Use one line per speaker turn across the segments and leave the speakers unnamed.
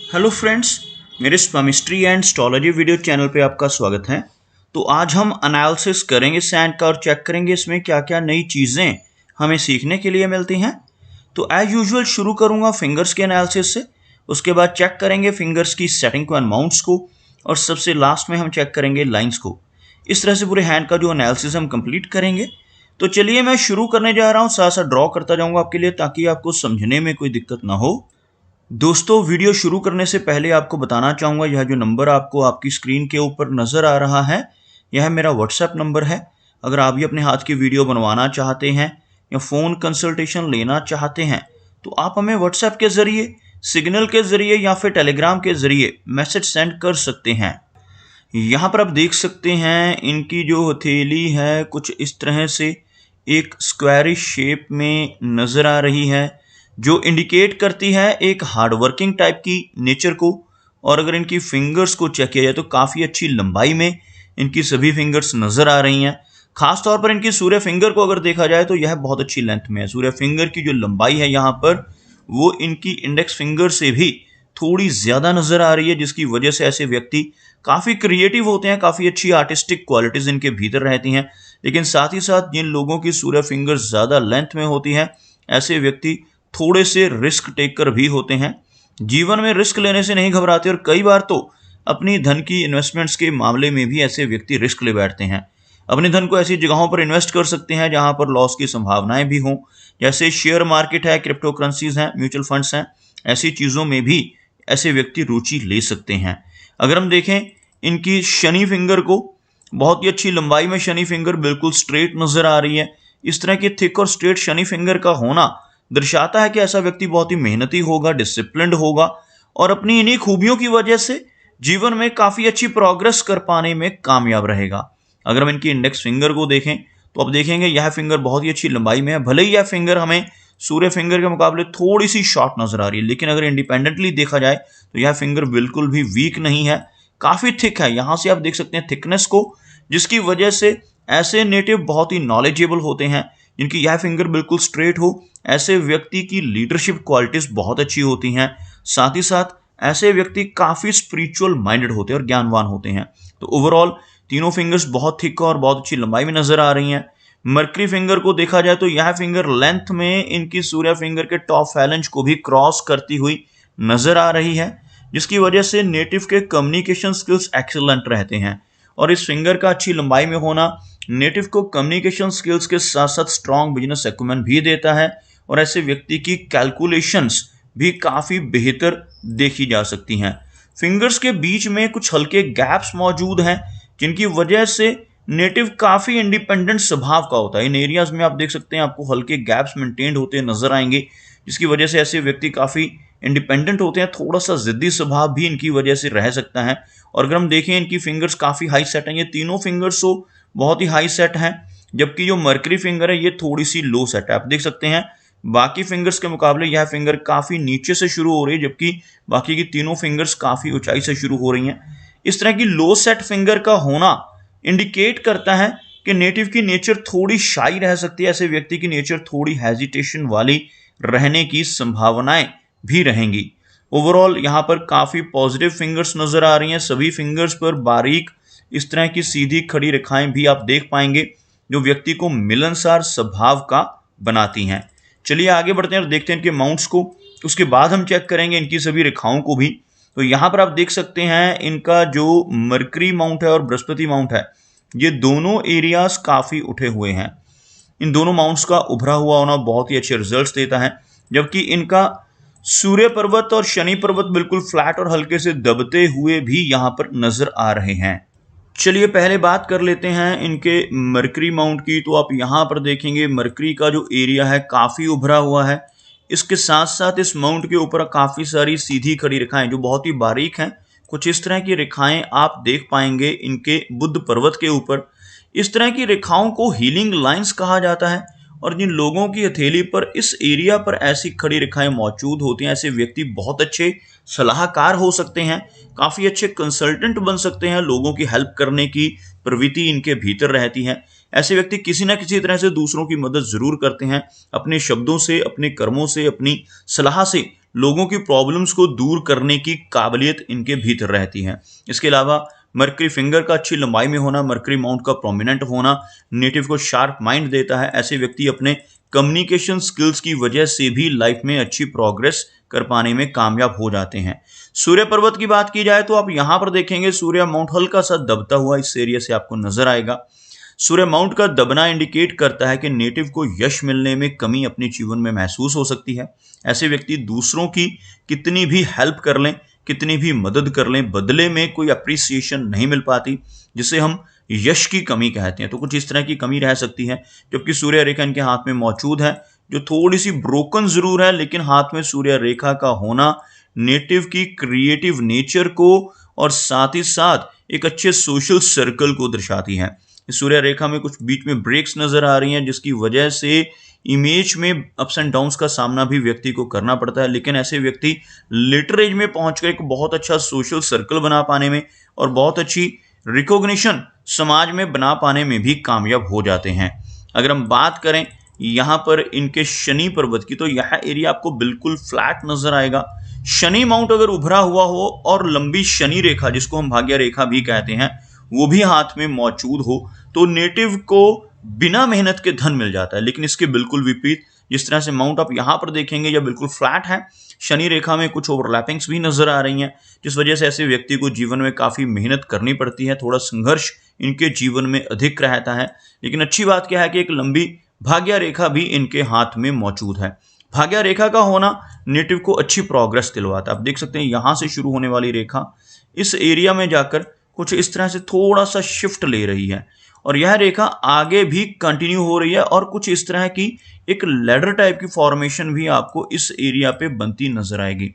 Hello friends, मेरे स्पमिस्ट्री and astrology video channel पे आपका स्वागत है। तो आज हम एनालिसिस करेंगे सैंड का और चेक करेंगे इसमें क्या क्या नई चीज़ें हमें सीखने के लिए मिलती हैं। तो एज यूजुअल शुरू करूंगा फिंगर्स के एनालिसिस से, उसके बाद चेक करेंगे फिंगर्स की सेटिंग को एंड माउंट्स को, और सबसे लास्ट में हम चेक करेंगे लाइंस को। इस तरह से पूरे हैंड का जो एनालिसिस हम कंप्लीट करेंगे। तो चलिए मैं शुरू करने जा रहा हूँ, साथ साथ ड्रॉ करता जाऊँगा आपके लिए ताकि आपको समझने में कोई दिक्कत ना हो। दोस्तों, वीडियो शुरू करने से पहले आपको बताना चाहूँगा, यह जो नंबर आपको आपकी स्क्रीन के ऊपर नज़र आ रहा है, यह मेरा व्हाट्सएप नंबर है। अगर आप भी अपने हाथ की वीडियो बनवाना चाहते हैं या फ़ोन कंसल्टेशन लेना चाहते हैं तो आप हमें व्हाट्सएप के ज़रिए, सिग्नल के ज़रिए या फिर टेलीग्राम के ज़रिए मैसेज सेंड कर सकते हैं। यहाँ पर आप देख सकते हैं इनकी जो हथेली है कुछ इस तरह से एक स्क्वायरिश शेप में नज़र आ रही है, जो इंडिकेट करती है एक हार्डवर्किंग टाइप की नेचर को। और अगर इनकी फिंगर्स को चेक किया जाए तो काफ़ी अच्छी लंबाई में इनकी सभी फिंगर्स नज़र आ रही हैं। खास तौर पर इनकी सूर्य फिंगर को अगर देखा जाए तो यह बहुत अच्छी लेंथ में है। सूर्य फिंगर की जो लंबाई है यहाँ पर वो इनकी इंडेक्स फिंगर से भी थोड़ी ज़्यादा नज़र आ रही है, जिसकी वजह से ऐसे व्यक्ति काफ़ी क्रिएटिव होते हैं, काफ़ी अच्छी आर्टिस्टिक क्वालिटीज़ इनके भीतर रहती हैं। लेकिन साथ ही साथ जिन लोगों की सूर्य फिंगर्स ज़्यादा लेंथ में होती हैं, ऐसे व्यक्ति थोड़े से रिस्क टेकर भी होते हैं। जीवन में रिस्क लेने से नहीं घबराते और कई बार तो अपनी धन की इन्वेस्टमेंट्स के मामले में भी ऐसे व्यक्ति रिस्क ले बैठते हैं। अपने धन को ऐसी जगहों पर इन्वेस्ट कर सकते हैं जहां पर लॉस की संभावनाएं भी हों, जैसे शेयर मार्केट है, क्रिप्टो करेंसीज हैं, म्यूचुअल फंड्स हैं। ऐसी चीज़ों में भी ऐसे व्यक्ति रुचि ले सकते हैं। अगर हम देखें इनकी शनि फिंगर को, बहुत ही अच्छी लंबाई में शनि फिंगर बिल्कुल स्ट्रेट नज़र आ रही है। इस तरह की थिक और स्ट्रेट शनि फिंगर का होना दर्शाता है कि ऐसा व्यक्ति बहुत ही मेहनती होगा, डिसिप्लिन्ड होगा और अपनी इन्हीं खूबियों की वजह से जीवन में काफ़ी अच्छी प्रोग्रेस कर पाने में कामयाब रहेगा। अगर हम इनकी इंडेक्स फिंगर को देखें तो अब देखेंगे यह फिंगर बहुत ही अच्छी लंबाई में है। भले ही यह फिंगर हमें सूर्य फिंगर के मुकाबले थोड़ी सी शॉर्ट नज़र आ रही है, लेकिन अगर इंडिपेंडेंटली देखा जाए तो यह फिंगर बिल्कुल भी वीक नहीं है, काफ़ी थिक है। यहाँ से आप देख सकते हैं थिकनेस को, जिसकी वजह से ऐसे नेटिव बहुत ही नॉलेजेबल होते हैं। जिनकी यह फिंगर बिल्कुल स्ट्रेट हो, ऐसे व्यक्ति की लीडरशिप क्वालिटीज़ बहुत अच्छी होती हैं। साथ ही साथ ऐसे व्यक्ति काफ़ी स्पिरिचुअल माइंडेड होते हैं और ज्ञानवान होते हैं। तो ओवरऑल तीनों फिंगर्स बहुत थिक और बहुत अच्छी लंबाई में नज़र आ रही हैं। मर्करी फिंगर को देखा जाए तो यह फिंगर लेंथ में इनकी सूर्य फिंगर के टॉप फैलेंज को भी क्रॉस करती हुई नज़र आ रही है, जिसकी वजह से नेटिव के कम्युनिकेशन स्किल्स एक्सीलेंट रहते हैं। और इस फिंगर का अच्छी लंबाई में होना नेटिव को कम्युनिकेशन स्किल्स के साथ साथ स्ट्रॉन्ग बिजनेस एक्यूमेंट भी देता है, और ऐसे व्यक्ति की कैलकुलेशंस भी काफ़ी बेहतर देखी जा सकती हैं। फिंगर्स के बीच में कुछ हल्के गैप्स मौजूद हैं, जिनकी वजह से नेटिव काफ़ी इंडिपेंडेंट स्वभाव का होता है। इन एरियाज में आप देख सकते हैं आपको हल्के गैप्स मेंटेन होते नजर आएंगे, जिसकी वजह से ऐसे व्यक्ति काफ़ी इंडिपेंडेंट होते हैं। थोड़ा सा जिद्दी स्वभाव भी इनकी वजह से रह सकता है। और अगर हम देखें इनकी फिंगर्स काफ़ी हाई सेट हैं, ये तीनों फिंगर्स तो बहुत ही हाई सेट हैं, जबकि जो मर्करी फिंगर है ये थोड़ी सी लो सेट है। आप देख सकते हैं बाकी फिंगर्स के मुकाबले यह फिंगर काफ़ी नीचे से शुरू हो रही है, जबकि बाकी की तीनों फिंगर्स काफ़ी ऊंचाई से शुरू हो रही हैं। इस तरह की लो सेट फिंगर का होना इंडिकेट करता है कि नेटिव की नेचर थोड़ी शाई रह सकती है। ऐसे व्यक्ति की नेचर थोड़ी हेजिटेशन वाली रहने की संभावनाएं भी रहेंगी। ओवरऑल यहाँ पर काफ़ी पॉजिटिव फिंगर्स नज़र आ रही हैं। सभी फिंगर्स पर बारीक इस तरह की सीधी खड़ी रेखाएं भी आप देख पाएंगे, जो व्यक्ति को मिलनसार स्वभाव का बनाती हैं। चलिए आगे बढ़ते हैं और देखते हैं इनके माउंट्स को, उसके बाद हम चेक करेंगे इनकी सभी रेखाओं को भी। तो यहाँ पर आप देख सकते हैं इनका जो मर्करी माउंट है और बृहस्पति माउंट है, ये दोनों एरियाज काफ़ी उठे हुए हैं। इन दोनों माउंट्स का उभरा हुआ होना बहुत ही अच्छे रिजल्ट्स देता है, जबकि इनका सूर्य पर्वत और शनि पर्वत बिल्कुल फ्लैट और हल्के से दबते हुए भी यहाँ पर नजर आ रहे हैं। चलिए पहले बात कर लेते हैं इनके मर्करी माउंट की। तो आप यहाँ पर देखेंगे मर्करी का जो एरिया है काफ़ी उभरा हुआ है। इसके साथ साथ इस माउंट के ऊपर काफ़ी सारी सीधी खड़ी रेखाएं जो बहुत ही बारीक हैं, कुछ इस तरह की रेखाएं आप देख पाएंगे इनके बुध पर्वत के ऊपर। इस तरह की रेखाओं को हीलिंग लाइंस कहा जाता है, और जिन लोगों की हथेली पर इस एरिया पर ऐसी खड़ी रेखाएं मौजूद होती हैं, ऐसे व्यक्ति बहुत अच्छे सलाहकार हो सकते हैं, काफ़ी अच्छे कंसल्टेंट बन सकते हैं। लोगों की हेल्प करने की प्रवृत्ति इनके भीतर रहती है। ऐसे व्यक्ति किसी न किसी तरह से दूसरों की मदद जरूर करते हैं, अपने शब्दों से, अपने कर्मों से, अपनी सलाह से लोगों की प्रॉब्लम्स को दूर करने की काबिलियत इनके भीतर रहती है। इसके अलावा मरकरी फिंगर का अच्छी लंबाई में होना, मरकरी माउंट का प्रोमिनेंट होना नेटिव को शार्प माइंड देता है। ऐसे व्यक्ति अपने कम्युनिकेशन स्किल्स की वजह से भी लाइफ में अच्छी प्रोग्रेस कर पाने में कामयाब हो जाते हैं। सूर्य पर्वत की बात की जाए तो आप यहां पर देखेंगे सूर्य माउंट हल्का सा दबता हुआ इस एरिया से आपको नजर आएगा। सूर्य माउंट का दबना इंडिकेट करता है कि नेटिव को यश मिलने में कमी अपने जीवन में महसूस हो सकती है। ऐसे व्यक्ति दूसरों की कितनी भी हेल्प कर लें, कितनी भी मदद कर लें, बदले में कोई अप्रिसिएशन नहीं मिल पाती, जिसे हम यश की कमी कहते हैं। तो कुछ इस तरह की कमी रह सकती है। जबकि सूर्य रेखा इनके हाथ में मौजूद है, जो थोड़ी सी ब्रोकन जरूर है, लेकिन हाथ में सूर्य रेखा का होना नेटिव की क्रिएटिव नेचर को और साथ ही साथ एक अच्छे सोशल सर्कल को दर्शाती है। इस सूर्य रेखा में कुछ बीच में ब्रेक्स नजर आ रही हैं, जिसकी वजह से इमेज में अप्स एंड डाउन्स का सामना भी व्यक्ति को करना पड़ता है। लेकिन ऐसे व्यक्ति लेटर एज में पहुंचकर एक बहुत अच्छा सोशल सर्कल बना पाने में और बहुत अच्छी रिकॉग्निशन समाज में बना पाने में भी कामयाब हो जाते हैं। अगर हम बात करें यहाँ पर इनके शनि पर्वत की, तो यह एरिया आपको बिल्कुल फ्लैट नजर आएगा। शनि माउंट अगर उभरा हुआ हो और लंबी शनि रेखा, जिसको हम भाग्य रेखा भी कहते हैं, वो भी हाथ में मौजूद हो तो नेटिव को बिना मेहनत के धन मिल जाता है। लेकिन इसके बिल्कुल विपरीत, जिस तरह से माउंट आप यहां पर देखेंगे यह बिल्कुल फ्लैट है। शनि रेखा में कुछ ओवरलैपिंग्स भी नजर आ रही हैं, जिस वजह से ऐसे व्यक्ति को जीवन में काफी मेहनत करनी पड़ती है, थोड़ा संघर्ष इनके जीवन में अधिक रहता है। लेकिन अच्छी बात क्या है कि एक लंबी भाग्य रेखा भी इनके हाथ में मौजूद है। भाग्य रेखा का होना नेटिव को अच्छी प्रोग्रेस दिलवाता है। आप देख सकते हैं यहां से शुरू होने वाली रेखा इस एरिया में जाकर कुछ इस तरह से थोड़ा सा शिफ्ट ले रही है और यह रेखा आगे भी कंटिन्यू हो रही है और कुछ इस तरह की एक लैडर टाइप की फॉर्मेशन भी आपको इस एरिया पे बनती नजर आएगी।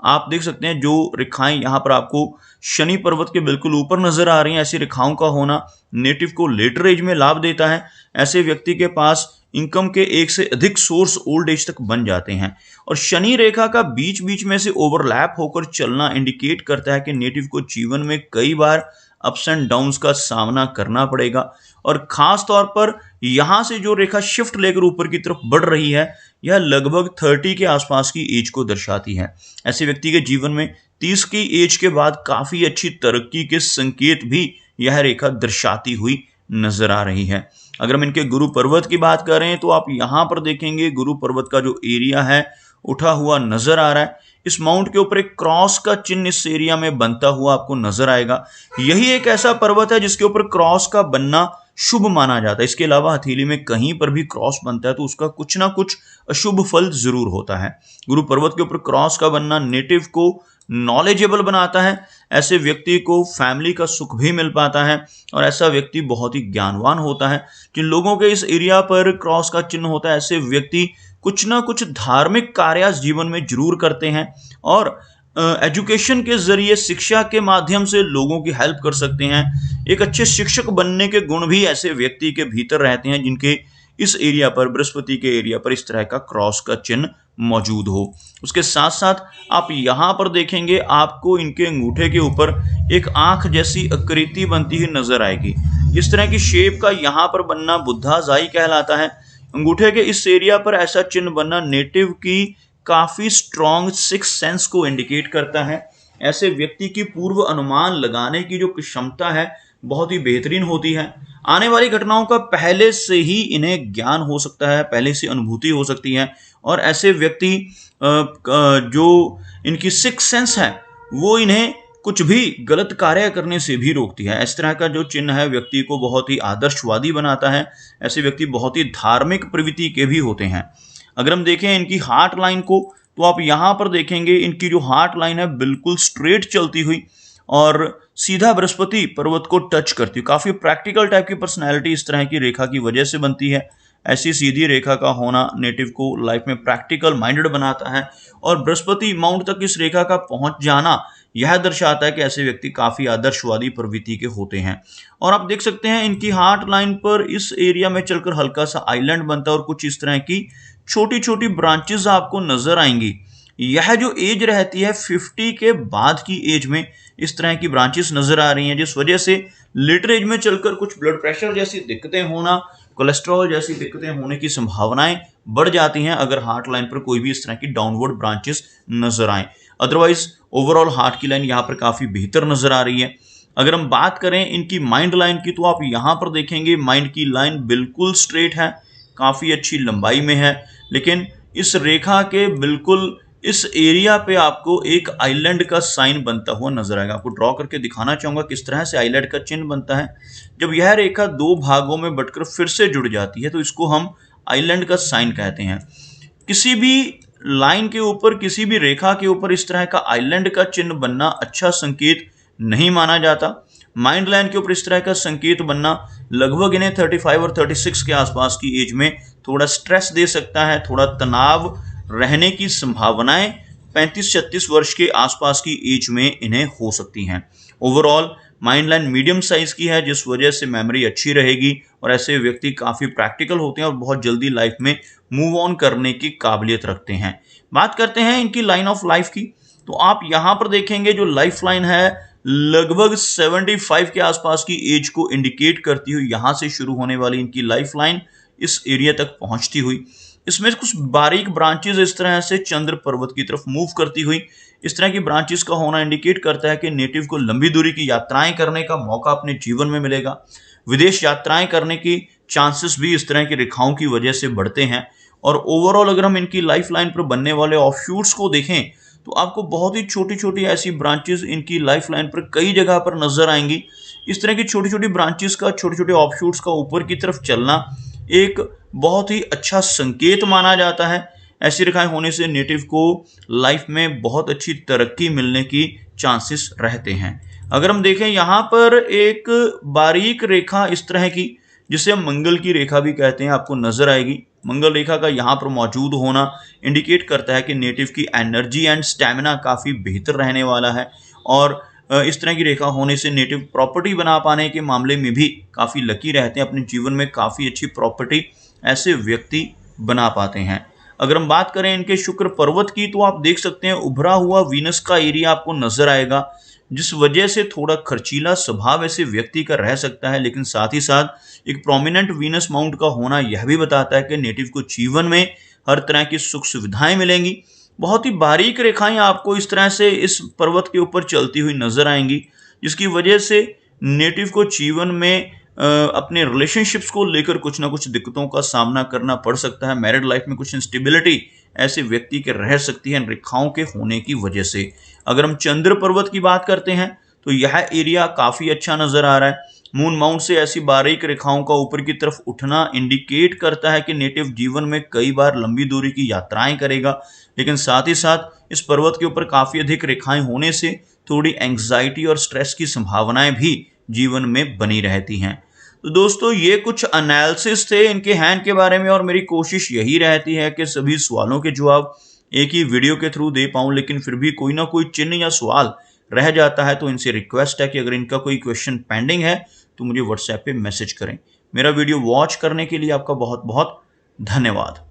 आप देख सकते हैं जो रेखाएं यहाँ पर आपको शनि पर्वत के बिल्कुल ऊपर नजर आ रही हैं, ऐसी रेखाओं का होना नेटिव को लेटर एज में लाभ देता है। ऐसे व्यक्ति के पास इनकम के एक से अधिक सोर्स ओल्ड एज तक बन जाते हैं और शनि रेखा का बीच बीच में से ओवरलैप होकर चलना इंडिकेट करता है कि नेटिव को जीवन में कई बार अप्स एंड डाउन्स का सामना करना पड़ेगा और खास तौर पर यहां से जो रेखा शिफ्ट लेकर ऊपर की तरफ बढ़ रही है यह लगभग 30 के आसपास की एज को दर्शाती है। ऐसे व्यक्ति के जीवन में 30 की एज के बाद काफी अच्छी तरक्की के संकेत भी यह रेखा दर्शाती हुई नजर आ रही है। अगर हम इनके गुरु पर्वत की बात करें तो आप यहां पर देखेंगे गुरु पर्वत का जो एरिया है उठा हुआ नजर आ रहा है। इस माउंट के ऊपर एक क्रॉस का चिन्ह इस एरिया में बनता हुआ आपको नजर आएगा। यही एक ऐसा पर्वत है जिसके ऊपर क्रॉस का बनना शुभ माना जाता है। इसके अलावा हथेली में कहीं पर भी क्रॉस बनता है तो उसका कुछ ना कुछ अशुभ फल जरूर होता है। गुरु पर्वत के ऊपर क्रॉस का बनना नेटिव को नॉलेजेबल बनाता है। ऐसे व्यक्ति को फैमिली का सुख भी मिल पाता है और ऐसा व्यक्ति बहुत ही ज्ञानवान होता है। जिन लोगों के इस एरिया पर क्रॉस का चिन्ह होता है ऐसे व्यक्ति कुछ ना कुछ धार्मिक कार्य जीवन में जरूर करते हैं और एजुकेशन के जरिए शिक्षा के माध्यम से लोगों की हेल्प कर सकते हैं। एक अच्छे शिक्षक बनने के गुण भी ऐसे व्यक्ति के भीतर रहते हैं जिनके इस एरिया पर बृहस्पति के एरिया पर इस तरह का क्रॉस का चिन्ह मौजूद हो। उसके साथ साथ आप यहां पर देखेंगे आपको इनके अंगूठे के ऊपर एक आंख जैसी आकृति बनती हुई नजर आएगी। इस तरह की शेप का यहां पर बनना बुद्धाजाई कहलाता है। अंगूठे के इस एरिया पर ऐसा चिन्ह बनना नेटिव की काफी स्ट्रॉन्ग सिक्स सेंस को इंडिकेट करता है। ऐसे व्यक्ति की पूर्व अनुमान लगाने की जो क्षमता है बहुत ही बेहतरीन होती है। आने वाली घटनाओं का पहले से ही इन्हें ज्ञान हो सकता है, पहले से अनुभूति हो सकती है और ऐसे व्यक्ति जो इनकी सिक्स सेंस है वो इन्हें कुछ भी गलत कार्य करने से भी रोकती है। इस तरह का जो चिन्ह है व्यक्ति को बहुत ही आदर्शवादी बनाता है। ऐसे व्यक्ति बहुत ही धार्मिक प्रवृत्ति के भी होते हैं। अगर हम देखें इनकी हार्ट लाइन को तो आप यहां पर देखेंगे इनकी जो हार्ट लाइन है बिल्कुल स्ट्रेट चलती हुई और सीधा बृहस्पति पर्वत को टच करती है। काफी प्रैक्टिकल टाइप की पर्सनैलिटी इस तरह की रेखा की वजह से बनती है। ऐसी सीधी रेखा का होना नेटिव को लाइफ में प्रैक्टिकल माइंडेड बनाता है और बृहस्पति माउंट तक इस रेखा का पहुंच जाना यह दर्शाता है कि ऐसे व्यक्ति काफी आदर्शवादी प्रवृत्ति के होते हैं। और आप देख सकते हैं इनकी हार्ट लाइन पर इस एरिया में चलकर हल्का सा आइलैंड बनता है और कुछ इस तरह की छोटी छोटी ब्रांचेस आपको नजर आएंगी। यह जो एज रहती है 50 के बाद की एज में इस तरह की ब्रांचेस नजर आ रही हैं, जिस वजह से लेटर एज में चलकर कुछ ब्लड प्रेशर जैसी दिक्कतें होना, कोलेस्ट्रॉल जैसी दिक्कतें होने की संभावनाएं बढ़ जाती हैं अगर हार्ट लाइन पर कोई भी इस तरह की डाउनवर्ड ब्रांचेस नजर आए। अदरवाइज ओवरऑल हार्ट की लाइन यहाँ पर काफी बेहतर नजर आ रही है। अगर हम बात करें इनकी माइंड लाइन की, तो आप यहाँ पर देखेंगे माइंड की लाइन बिल्कुल स्ट्रेट है, काफी अच्छी लंबाई में है, लेकिन इस रेखा के बिल्कुल इस एरिया पे आपको एक आइलैंड का साइन बनता हुआ नजर आएगा। आपको ड्रॉ करके दिखाना चाहूंगा किस तरह से आइलैंड का चिन्ह बनता है। जब यह रेखा दो भागों में बटकर फिर से जुड़ जाती है तो इसको हम आइलैंड का साइन कहते हैं। किसी भी लाइन के ऊपर, किसी भी रेखा के ऊपर इस तरह का आइलैंड का चिन्ह बनना अच्छा संकेत नहीं माना जाता। माइंड लाइन के ऊपर इस तरह का संकेत बनना लगभग इन्हें 35 और 36 के आसपास की एज में थोड़ा स्ट्रेस दे सकता है, थोड़ा तनाव रहने की संभावनाएं 35-36 वर्ष के आसपास की एज में इन्हें हो सकती हैं। Overall mind line medium size की है, जिस वजह से मेमोरी अच्छी रहेगी और ऐसे व्यक्ति काफी प्रैक्टिकल होते हैं और बहुत जल्दी लाइफ में मूव ऑन करने की काबिलियत रखते हैं। बात करते हैं इनकी लाइन ऑफ लाइफ की, तो आप यहां पर देखेंगे जो लाइफ लाइन है लगभग 75 के आसपास की एज को इंडिकेट करती हुई यहां से शुरू होने वाली इनकी लाइफ लाइन इस एरिया तक पहुंचती हुई, इसमें कुछ बारीक ब्रांचेस इस तरह से चंद्र पर्वत की तरफ मूव करती हुई, इस तरह की ब्रांचेस का होना इंडिकेट करता है कि नेटिव को लंबी दूरी की यात्राएं करने का मौका अपने जीवन में मिलेगा। विदेश यात्राएं करने की चांसेस भी इस तरह की रेखाओं की वजह से बढ़ते हैं। और ओवरऑल अगर हम इनकी लाइफ लाइन पर बनने वाले ऑफशूट्स को देखें तो आपको बहुत ही छोटी छोटी ऐसी ब्रांचेस इनकी लाइफ लाइन पर कई जगह पर नजर आएंगी। इस तरह की छोटी छोटी ब्रांचेस का, छोटे छोटे ऑफशूट्स का ऊपर की तरफ चलना एक बहुत ही अच्छा संकेत माना जाता है। ऐसी रेखाएं होने से नेटिव को लाइफ में बहुत अच्छी तरक्की मिलने की चांसेस रहते हैं। अगर हम देखें यहाँ पर एक बारीक रेखा इस तरह की, जिसे हम मंगल की रेखा भी कहते हैं, आपको नजर आएगी। मंगल रेखा का यहाँ पर मौजूद होना इंडिकेट करता है कि नेटिव की एनर्जी एंड स्टैमिना काफी बेहतर रहने वाला है और इस तरह की रेखा होने से नेटिव प्रॉपर्टी बना पाने के मामले में भी काफी लकी रहते हैं। अपने जीवन में काफी अच्छी प्रॉपर्टी ऐसे व्यक्ति बना पाते हैं। अगर हम बात करें इनके शुक्र पर्वत की, तो आप देख सकते हैं उभरा हुआ वीनस का एरिया आपको नजर आएगा, जिस वजह से थोड़ा खर्चीला स्वभाव ऐसे व्यक्ति का रह सकता है, लेकिन साथ ही साथ एक प्रोमिनेंट वीनस माउंट का होना यह भी बताता है कि नेटिव को जीवन में हर तरह की सुख सुविधाएं मिलेंगी। बहुत ही बारीक रेखाएं आपको इस तरह से इस पर्वत के ऊपर चलती हुई नजर आएंगी, जिसकी वजह से नेटिव को जीवन में अपने रिलेशनशिप्स को लेकर कुछ ना कुछ दिक्कतों का सामना करना पड़ सकता है। मैरिड लाइफ में कुछ इंस्टेबिलिटी ऐसे व्यक्ति के रह सकती है इन रेखाओं के होने की वजह से। अगर हम चंद्र पर्वत की बात करते हैं तो यह एरिया काफी अच्छा नजर आ रहा है। मून माउंट से ऐसी बारीक रेखाओं का ऊपर की तरफ उठना इंडिकेट करता है कि नेटिव जीवन में कई बार लंबी दूरी की यात्राएं करेगा, लेकिन साथ ही साथ इस पर्वत के ऊपर काफी अधिक रेखाएं होने से थोड़ी एंग्जाइटी और स्ट्रेस की संभावनाएं भी जीवन में बनी रहती हैं। तो दोस्तों, ये कुछ एनालिसिस थे इनके हैंड के बारे में और मेरी कोशिश यही रहती है कि सभी सवालों के जवाब एक ही वीडियो के थ्रू दे पाऊं, लेकिन फिर भी कोई ना कोई चिन्ह या सवाल रह जाता है। तो इनसे रिक्वेस्ट है कि अगर इनका कोई क्वेश्चन पेंडिंग है तो मुझे व्हाट्सएप पे मैसेज करें। मेरा वीडियो वॉच करने के लिए आपका बहुत बहुत धन्यवाद।